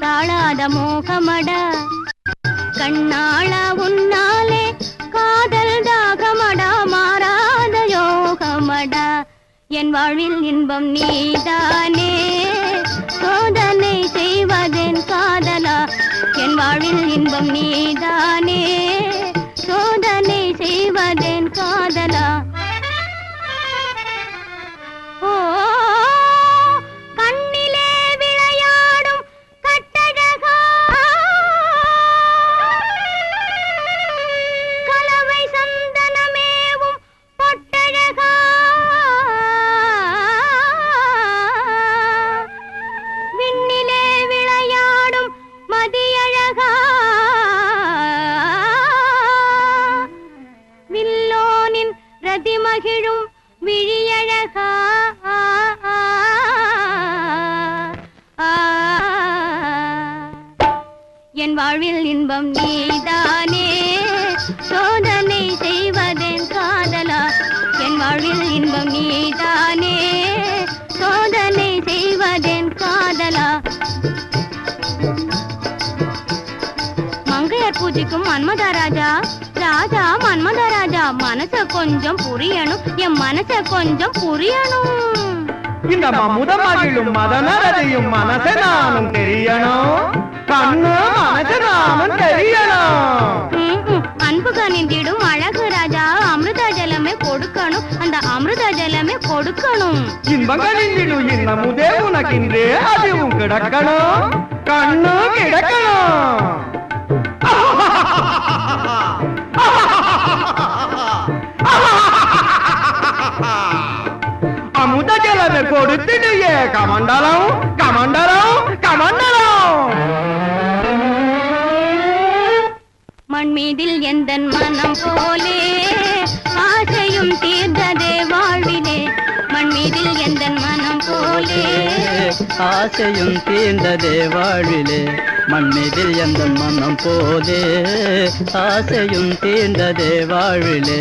தாழாத மோகமட கண்ணாள உன்னாலே காதல் தாகமடா மாறாத யோகமடா என் வாழ்வில் இன்பம் நீதானே சோதனை செய்வதென் காதலா என் வாழ்வில் இன்பம் நீதானே சோதனை செய்வதென் காதலா ஓ என் வாழ்வில் இன்பம் நீதானே சோதனை செய்வதென் காதலா என் வாழ்வில் இன்பம் நீதானே சோதனை செய்வதென் காதலா மங்கையர் பூஜைக்கும் மன்மதராஜா ராஜா மன்மதராஜா மனச கொஞ்சம் புரியணும் என் மனச கொஞ்சம் புரியணும் இந்த மமுதமகிழும் மதனரதையும் மனசை நானும் தெரியணும் கண்ணு மனசை நானும் தெரியணும் அன்பு கனிந்திடும் அழகு ராஜா அமிர்த ஜலமே கொடுக்கணும் அந்த அமிர்த ஜலமே கொடுக்கணும் இன்பம் கனிந்திடும் இன்னமுதே உனக்கின்றே அதுவும் கிடக்கணும் கண்ணு கிடக்கணும் அமுத ஜலமே கொடுத்துடுயே கமண்டலம் கமண்டலம் கமண்டலம் மண் மீதில் எந்தன் மனம் போலே ஆசையும் தீர்ந்ததே வாழ்விலே மண் மீதில் எந்தன் மனம் போலே ஆசையும் தீர்ந்ததே வாழ்விலே மண் மீதில் எந்தன் மனம் போலே ஆசையும் தீர்ந்ததே வாழ்விலே